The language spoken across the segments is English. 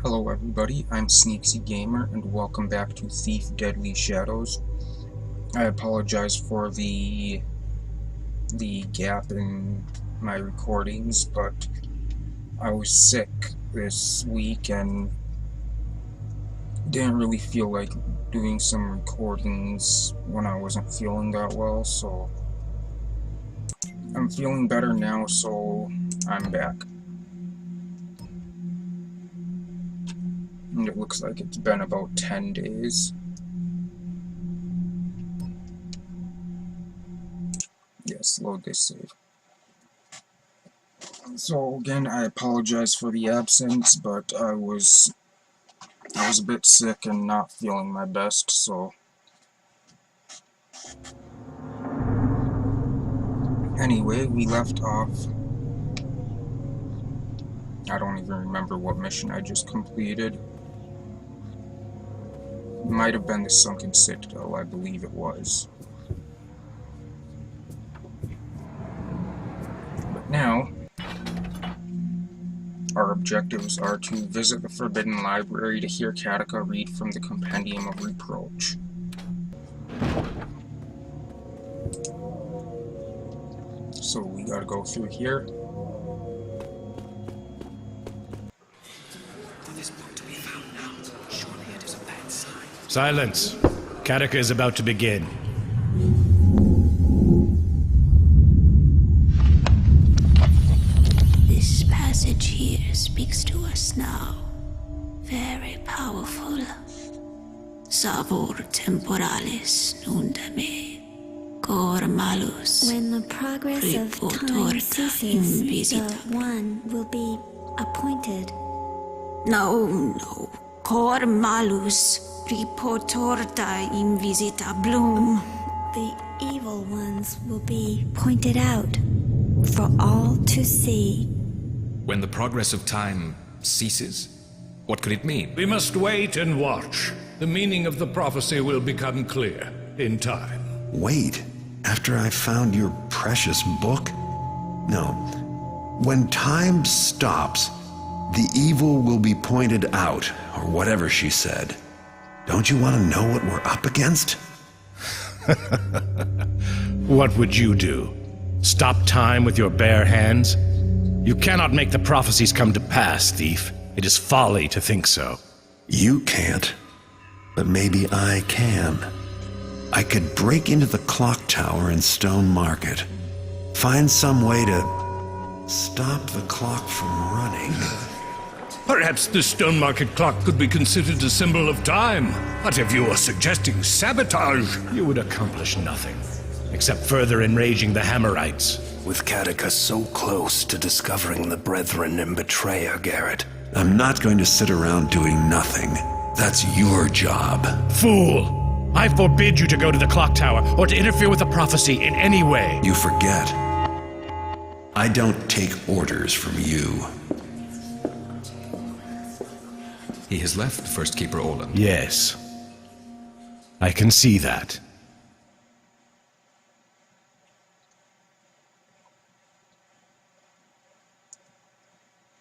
Hello everybody, I'm Sneaksy Gamer, and welcome back to Thief Deadly Shadows. I apologize for the gap in my recordings, but I was sick this week and didn't really feel like doing some recordings when I wasn't feeling that well, so I'm feeling better now, so I'm back. And it looks like it's been about 10 days. Yes, load this save. So again, I apologize for the absence, but I was a bit sick and not feeling my best, so anyway, we left off. I don't even remember what mission I just completed. It might have been the Sunken Citadel, I believe it was. But now, our objectives are to visit the Forbidden Library to hear Katika read from the Compendium of Reproach. So we gotta go through here. Silence! Katika is about to begin. This passage here speaks to us now. Very powerful. Savor temporalis nundame, cor malus. When the progress of time ceases, the one will be appointed. No. Cor malus, reportorta invisita bloom. The evil ones will be pointed out for all to see. When the progress of time ceases? What could it mean? We must wait and watch. The meaning of the prophecy will become clear in time. Wait, after I found your precious book? No. When time stops, the evil will be pointed out, or whatever she said. Don't you want to know what we're up against? What would you do? Stop time with your bare hands? You cannot make the prophecies come to pass, thief. It is folly to think so. You can't, but maybe I can. I could break into the clock tower in Stone Market, find some way to stop the clock from running. Perhaps the Stone Market clock could be considered a symbol of time. But if you are suggesting sabotage, you would accomplish nothing, except further enraging the Hammerites. With Katika so close to discovering the Brethren and betrayer, Garrett. I'm not going to sit around doing nothing. That's your job. Fool! I forbid you to go to the clock tower or to interfere with the prophecy in any way. You forget. I don't take orders from you. He has left First Keeper Orland. Yes. I can see that.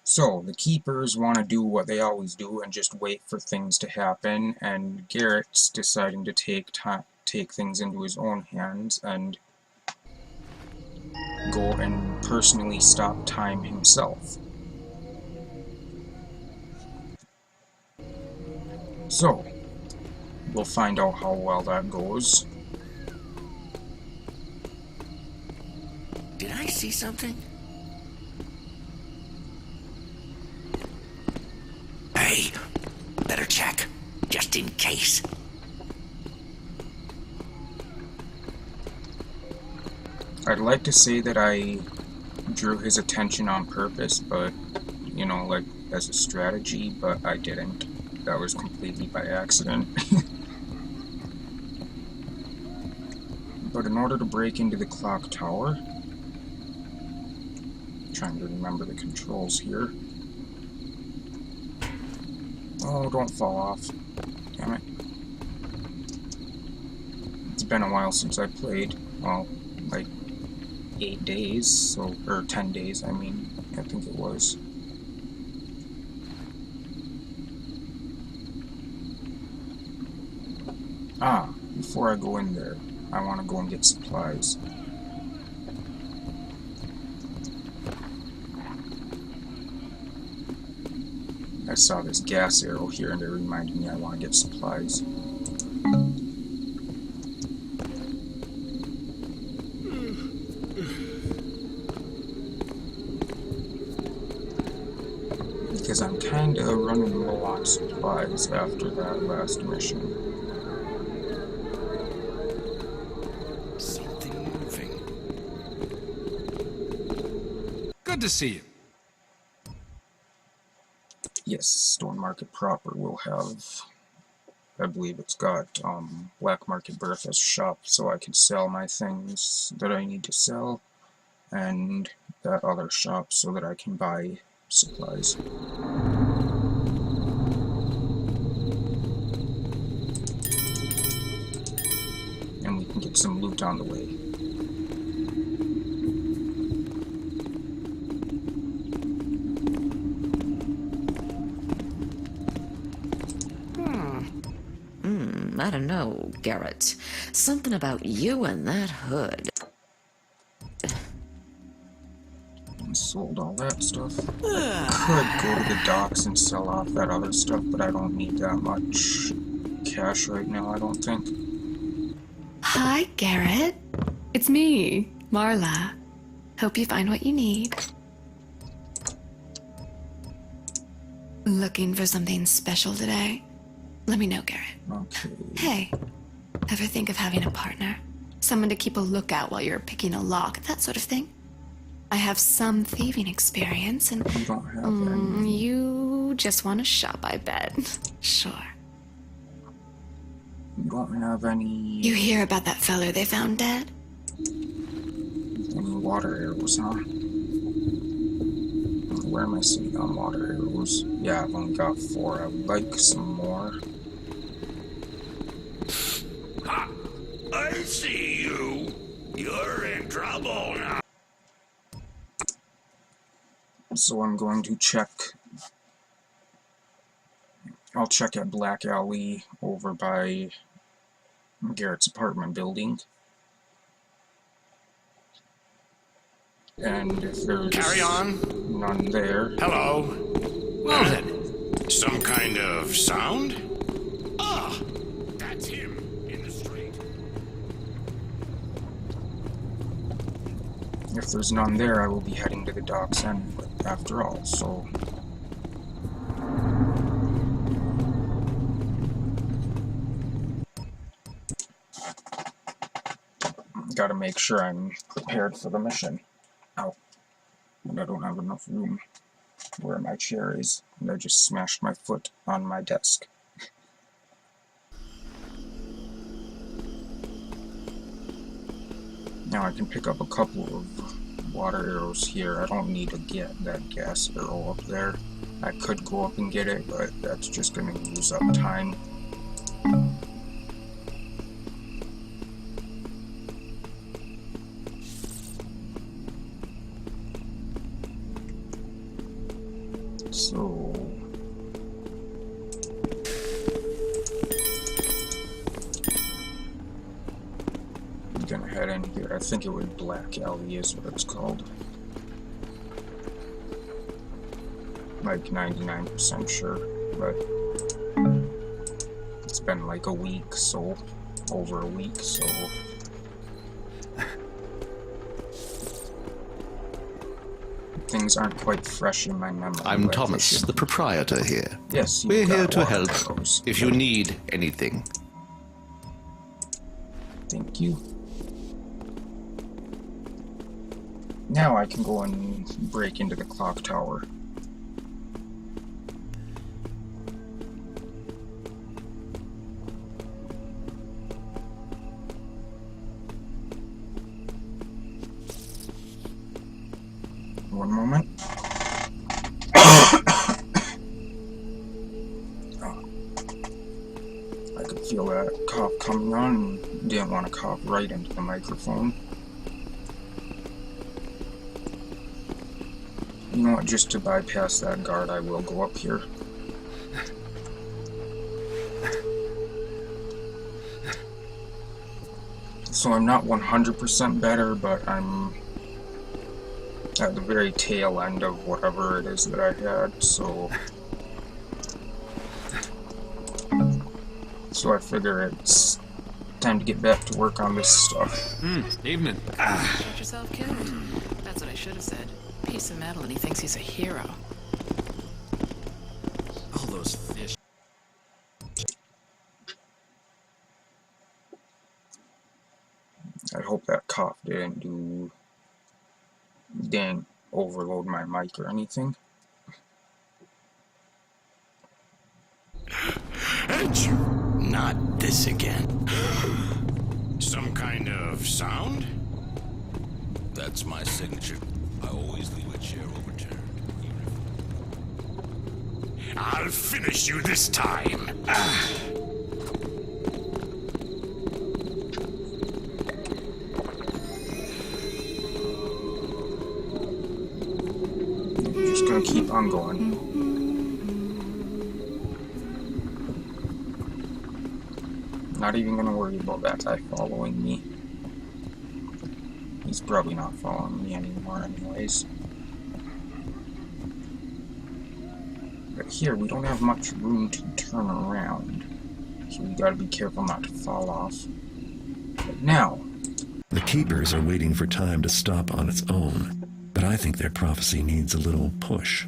So, the Keepers want to do what they always do and just wait for things to happen, and Garrett's deciding to take things into his own hands and go and personally stop time himself. So, we'll find out how well that goes. Did I see something? Hey, better check, just in case. I'd like to say that I drew his attention on purpose, but, you know, like, as a strategy, but I didn't. That was completely by accident. But in order to break into the clock tower, trying to remember the controls here. Oh, don't fall off. Damn it. It's been a while since I played. Well, like 8 days, so, or 10 days, I mean, I think it was. Ah, before I go in there, I want to go and get supplies. I saw this gas arrow here and it reminded me I want to get supplies. Because I'm kinda running low on supplies after that last mission. Something moving. Good to see you. Yes, Stone Market proper will have, I believe it's got Black Market Bertha's shop, so I can sell my things that I need to sell, and that other shop so that I can buy supplies. And we can get some loot on the way. I don't know, Garrett. Something about you and that hood. And sold all that stuff. I could go to the docks and sell off that other stuff, but I don't need that much cash right now, I don't think. Hi, Garrett. It's me, Marla. Hope you find what you need. Looking for something special today? Let me know, Garrett. Okay. Hey, ever think of having a partner? Someone to keep a lookout while you're picking a lock, that sort of thing? I have some thieving experience, and You don't have any. you just want to shop, I bet. Sure. You don't have any. You hear about that feller they found dead? Any water arrows, huh? Where am I seeing on water arrows? Yeah, I've only got 4. I would like some more. Ha! I see you. You're in trouble now. So I'm going to check. I'll check at Black Alley over by Garrett's apartment building. And if there's Carry on. none there, Hello. Well then, some kind of sound? Ah, that's him in the street. if there's none there, I will be heading to the docks anyway, after all, so. Gotta make sure I'm prepared for the mission. Ow. And I don't have enough room where my chair is, and I just smashed my foot on my desk. Now I can pick up a couple of water arrows here. I don't need to get that gas arrow up there. I could go up and get it, but that's just gonna use up time. So I'm gonna head in here. I think it was Black Alley is what it's called. Like 99% sure, but it's been like a week, so over a week, so things aren't quite fresh in my memory. I'm like they Thomas, should the be. proprietor here. Yes, We're you've here got to water help arrows. if you need anything. Thank you. Now I can go and break into the clock tower. One moment. I could feel that cough coming on and didn't want to cough right into the microphone. You know what, just to bypass that guard, I will go up here. So I'm not 100% better, but I'm at the very tail end of whatever it is that I had, so I figure it's time to get back to work on this stuff. Evening. Got yourself killed. That's what I should have said. Piece of metal, and he thinks he's a hero. All those fish. I hope that cough didn't overload my mic or anything. Not this again. Some kind of sound? That's my signature. I always leave a chair overturned. I'll finish you this time. I'm just gonna keep on going. Not even gonna worry about that guy following me. He's probably not following me anymore anyways. But here, we don't have much room to turn around, so we gotta be careful not to fall off. But now... The Keepers are waiting for time to stop on its own, but I think their prophecy needs a little push.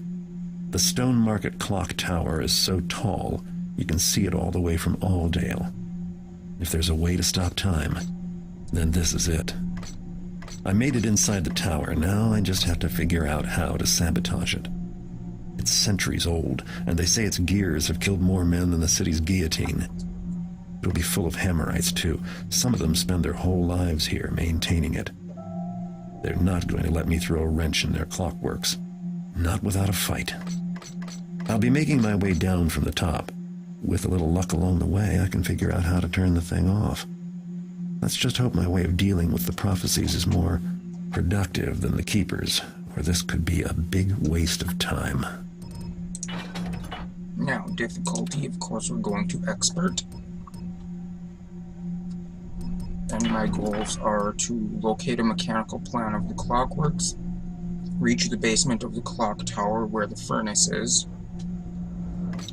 The Stone Market Clock Tower is so tall, you can see it all the way from Aldale. If there's a way to stop time, then this is it. I made it inside the tower, now I just have to figure out how to sabotage it. It's centuries old, and they say its gears have killed more men than the city's guillotine. It'll be full of Hammerites, too. Some of them spend their whole lives here, maintaining it. They're not going to let me throw a wrench in their clockworks. Not without a fight. I'll be making my way down from the top. With a little luck along the way, I can figure out how to turn the thing off. Let's just hope my way of dealing with the prophecies is more productive than the Keepers, or this could be a big waste of time. Now, difficulty, of course, we're going to Expert. And my goals are to locate a mechanical plan of the clockworks, reach the basement of the clock tower where the furnace is.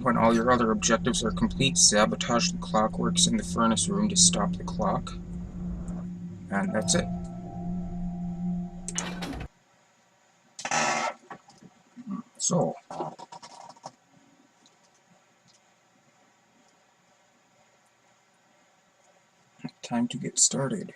When all your other objectives are complete, sabotage the clockworks in the furnace room to stop the clock. And that's it. So, time to get started.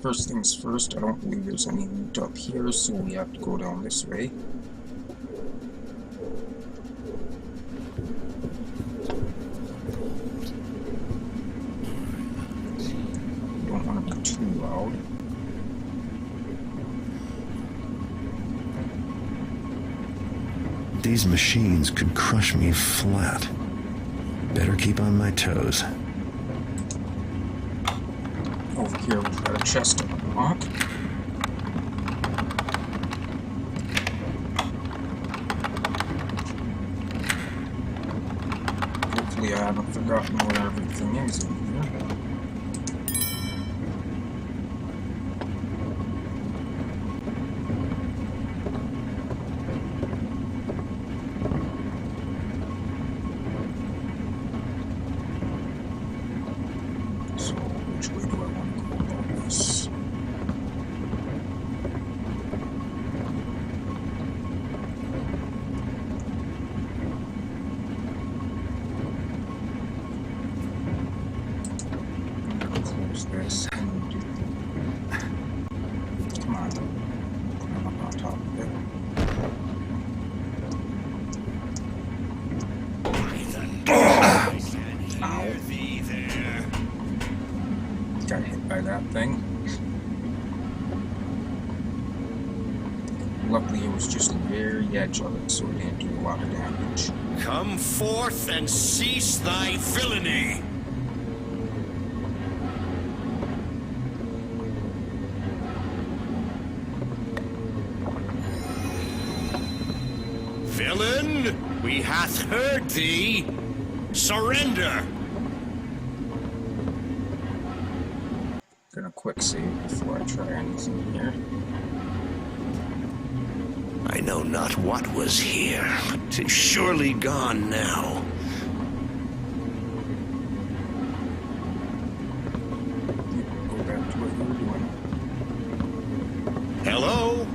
First things first, I don't believe there's any loot up here, so we have to go down this way. Don't want to be too loud. These machines could crush me flat. Better keep on my toes. Over here we've got a chest to unlock. Hopefully I haven't forgotten where everything is in here. This and do. Come on. I'm up on top of it. Ow. Got hit by that thing. Luckily it was just the very edge of it, so it didn't do a lot of damage. Come forth and cease thy villainy! He hath heard thee. Surrender! Gonna quick save before I try anything here. I know not what was here, but 'tis surely gone now. Go back to what you were doing. Hello?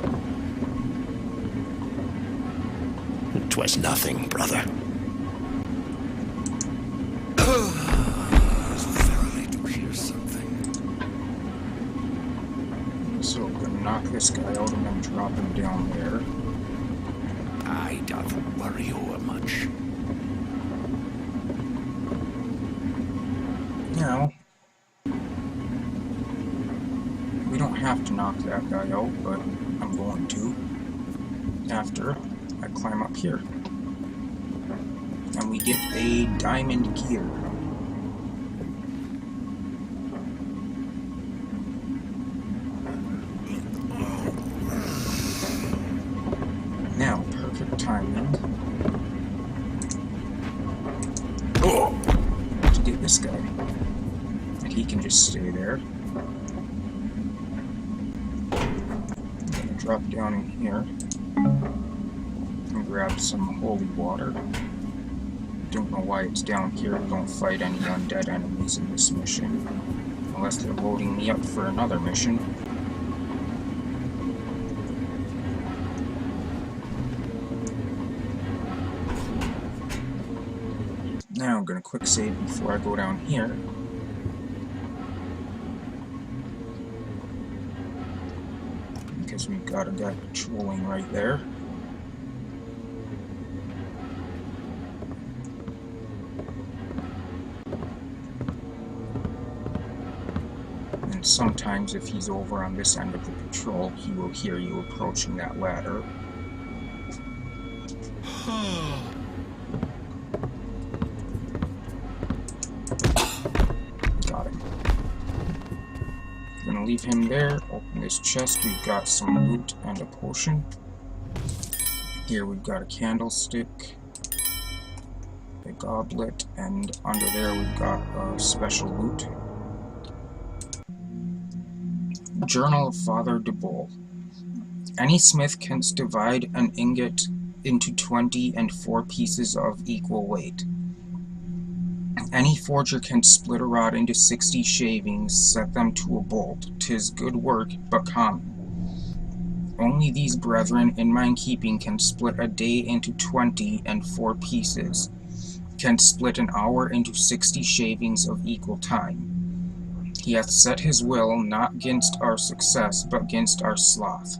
'Twas nothing, brother. Verily to hear something. So, gonna knock this guy out and then drop him down there. I doth worry o'er much. Now, we don't have to knock that guy out, but I'm going to. After I climb up here. And we get a diamond gear. Now, perfect timing to get this guy. And he can just stay there. I'm gonna drop down in here and grab some holy water. Don't know why it's down here. Don't fight any undead enemies in this mission. Unless they're loading me up for another mission. Now I'm gonna quick save before I go down here. Because we've got a guy patrolling right there. And sometimes if he's over on this end of the patrol, he will hear you approaching that ladder. Got him. Gonna leave him there, open this chest, we've got some loot and a potion. Here we've got a candlestick, a goblet, and under there we've got special loot. Journal of Father de Boll. Any smith can divide an ingot into 20 and 4 pieces of equal weight. Any forger can split a rod into 60 shavings, set them to a bolt. 'Tis good work, but common. Only these brethren in mine keeping can split a day into 20 and 4 pieces, can split an hour into 60 shavings of equal time. He hath set his will not gainst our success, but gainst our sloth.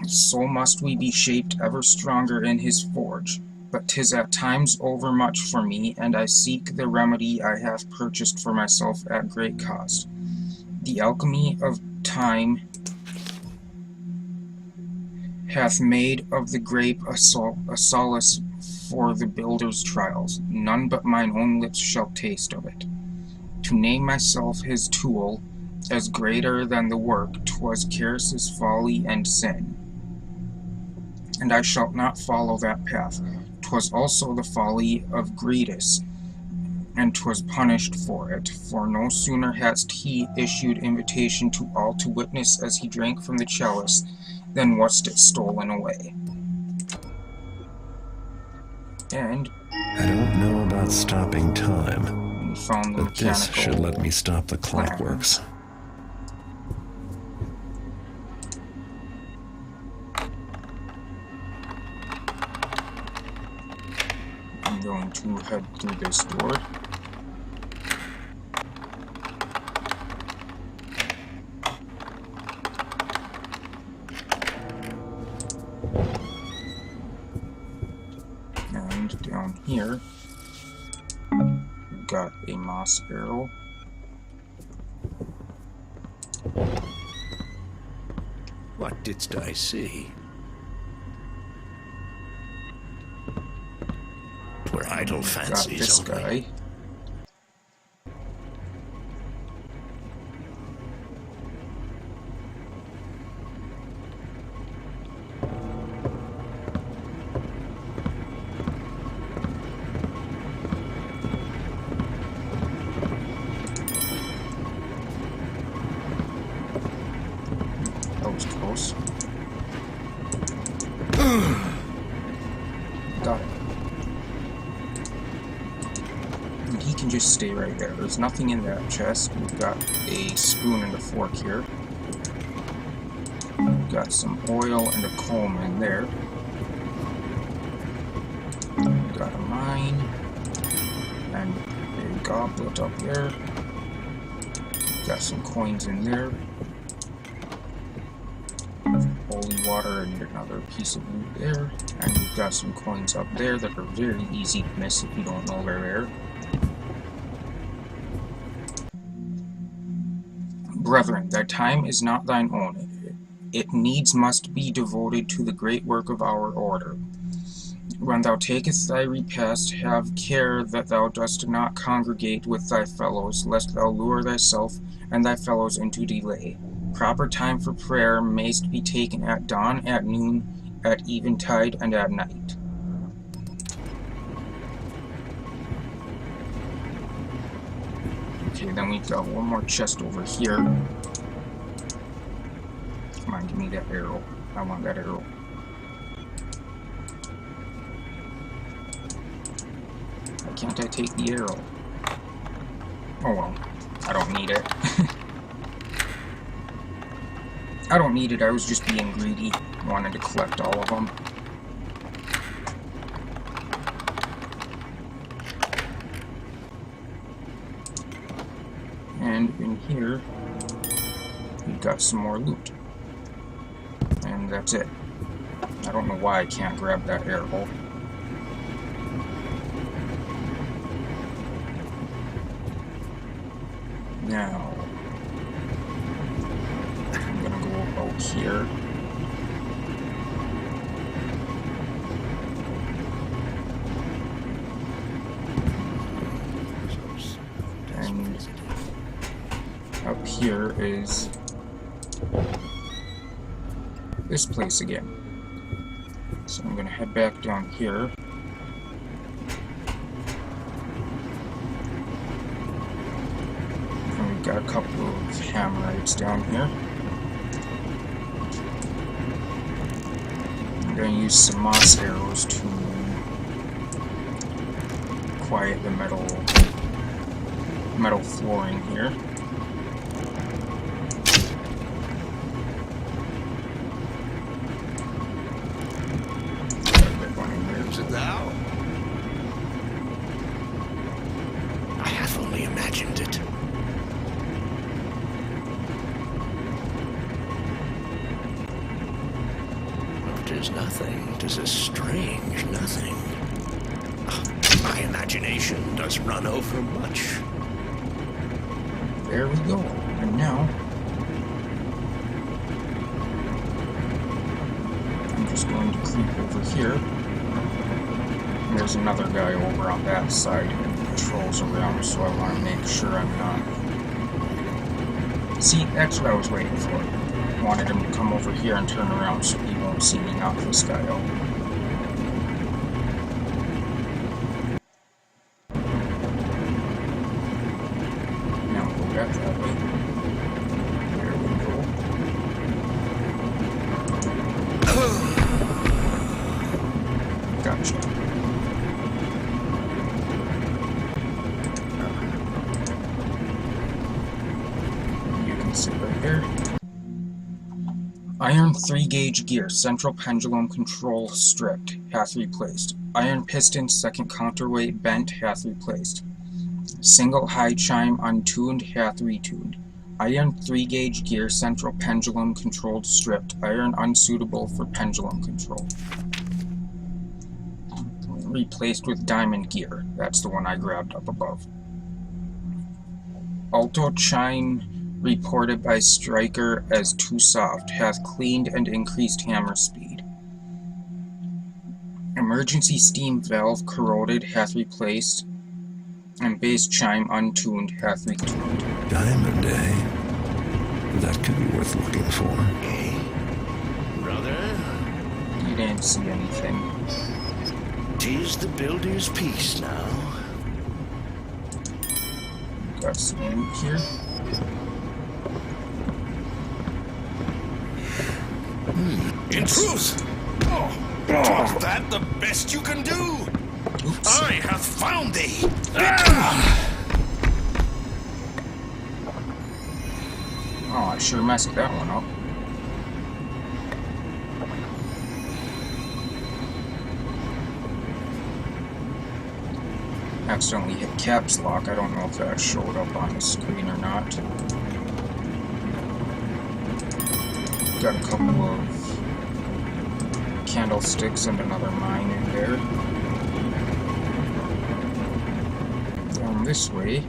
So must we be shaped ever stronger in his forge. But 'tis at times overmuch for me, and I seek the remedy I have purchased for myself at great cost. The alchemy of time hath made of the grape a solace for the builder's trials. None but mine own lips shall taste of it. To name myself his tool, as greater than the work, 'twas Charis's folly and sin. And I shall not follow that path. 'Twas also the folly of Gretus, and 'twas punished for it. For no sooner hadst he issued invitation to all to witness as he drank from the chalice, than wast it stolen away. And I don't know about stopping time, we found the but this should mechanical let me stop the clockworks. I'm going to head through this door. And down here, we've got a moss arrow. What didst I see? 'Twere idle Got fancies this only. guy. close. Got it. And he can just stay right there. There's nothing in that chest. We've got a spoon and a fork here. We've got some oil and a comb in there. We've got a mine. And a goblet up there. We've got some coins in there. Holy water and another piece of loot there. And we've got some coins up there that are very easy to miss if you don't know they're there. Brethren, thy time is not thine own. It needs must be devoted to the great work of our order. When thou takest thy repast, have care that thou dost not congregate with thy fellows, lest thou lure thyself and thy fellows into delay. Proper time for prayer mayst be taken at dawn, at noon, at eventide, and at night. Okay, then we've got one more chest over here. Come on, give me that arrow. I want that arrow. Why can't I take the arrow? Oh well, I don't need it. I don't need it, I was just being greedy. Wanted to collect all of them. And in here, we've got some more loot. And that's it. I don't know why I can't grab that arrow. Now, I'm gonna go out here. And up here is this place again. So I'm gonna head back down here. And we've got a couple of hammerites down here. I'm gonna use some moss arrows to quiet the metal flooring here. Is it thou? I have only imagined it. Tis nothing, tis a strange nothing. My imagination does run over much. There we go. And now, I'm just going to creep over here. And there's another guy over on that side who patrols around, so I want to make sure I'm not... See, that's what I was waiting for. I wanted him to come over here and turn around so he won't see me knock this guy out. Now go back that way. There we go. Gotcha. You can sit right there. Iron 3-gauge gear, central pendulum control stripped, hath replaced. Iron piston, second counterweight bent, hath replaced. Single high chime untuned, hath retuned. Iron 3-gauge gear, central pendulum controlled stripped. Iron unsuitable for pendulum control. Replaced with diamond gear. That's the one I grabbed up above. Alto chime reported by Striker as too soft, hath cleaned and increased hammer speed. Emergency steam valve corroded, hath replaced, and bass chime untuned, hath retuned. Diamond, eh? That could be worth looking for. Brother, You didn't see anything. 'tis the builder's piece now. Got some loot here. In truth, was that the best you can do? Oops. I have found thee. Oh, I sure messed that one up. Accidentally hit caps lock. I don't know if that showed up on the screen or not. Got a couple of candlesticks and another mine in there. Down this way,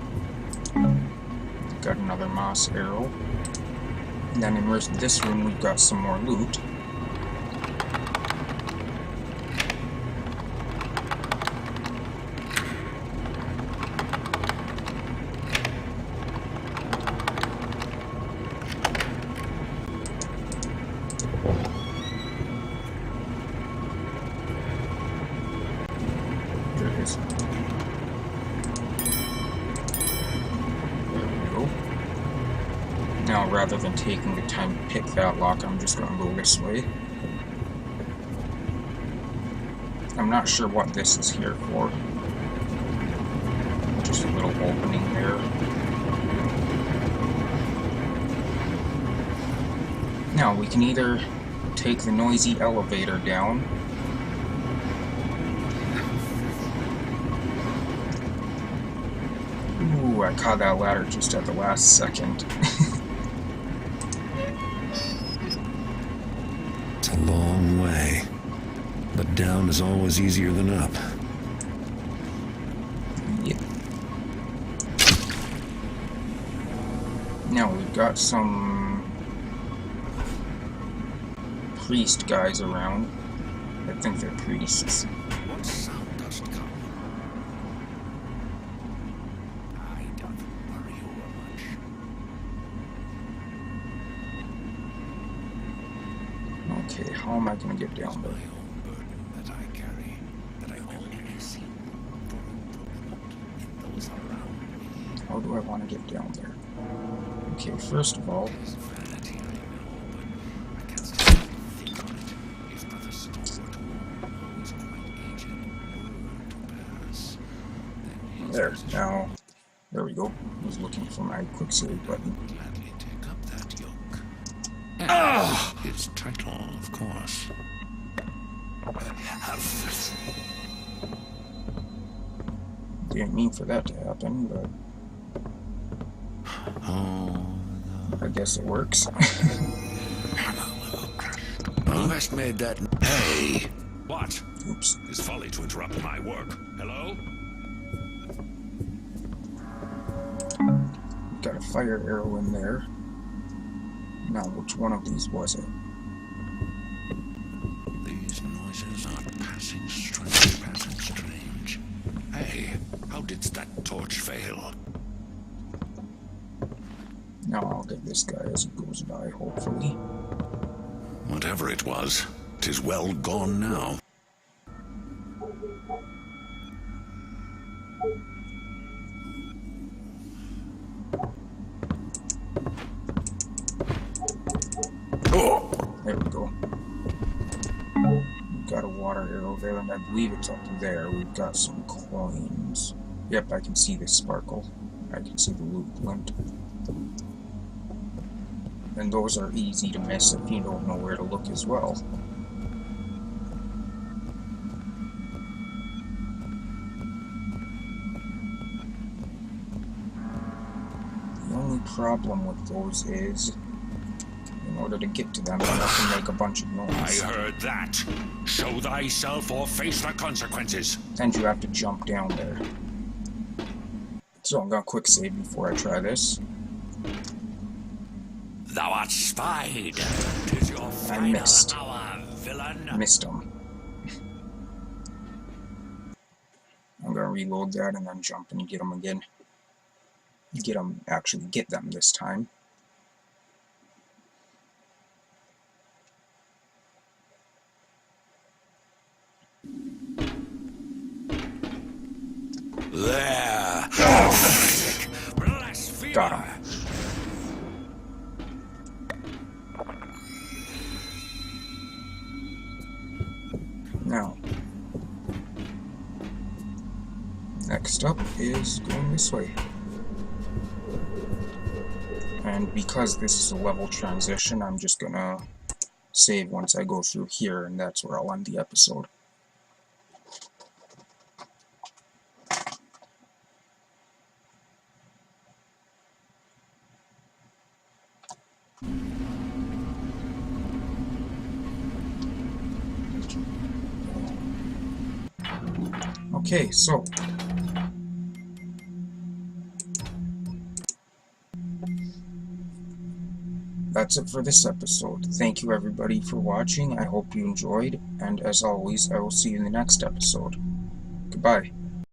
got another moss arrow. And then in this room, we've got some more loot. There it is. There we go. Now, rather than taking the time to pick that lock, I'm just going to go this way. I'm not sure what this is here for. Just a little opening there. Now, we can either take the noisy elevator down, ooh, I caught that ladder just at the last second. It's a long way, but down is always easier than up. Yep. Now we've got some priest guys around. I think they're priests. What sound dost come? I doth worry much. Okay, how am I gonna get down there? My own burden that I carry, that I only see in those around me. How do I want to get down there? Okay, first of all, Is vanity, I know, but I can't stand to think on it. If but a stalwart woman who is quite aged were to pass, then his there, now, there we go. I was looking for my quick save button. gladly take up that yoke. His title, of course. Have this. Didn't mean for that to happen, but Oh, I guess it works. who hast made that? Hey! What? Oops. It's folly to interrupt my work. Hello? Got a fire arrow in there. Now, which one of these was it? These noises are passing strange. Hey, how didst that torch fail? Now I'll get this guy as it goes by, hopefully. Whatever it was, 'tis well gone now. There we go. We've got a water arrow there, and I believe it's up there. We've got some coins. Yep, I can see the sparkle. I can see the loot glint. And those are easy to miss if you don't know where to look as well. The only problem with those is, in order to get to them, you have to make a bunch of I noise. heard that. Show thyself or face the consequences. And you have to jump down there. So I'm gonna quick save before I try this. Thou art spied. 'Tis your final missed. hour, villain. Missed him. I'm gonna reload that and then jump and get them again. Actually get them this time. There! Blasphemer. Got him. is going this way. And because this is a level transition, I'm just gonna save once I go through here, and that's where I'll end the episode. Okay, so that's it for this episode. Thank you everybody for watching. I hope you enjoyed, and as always, I will see you in the next episode. Goodbye.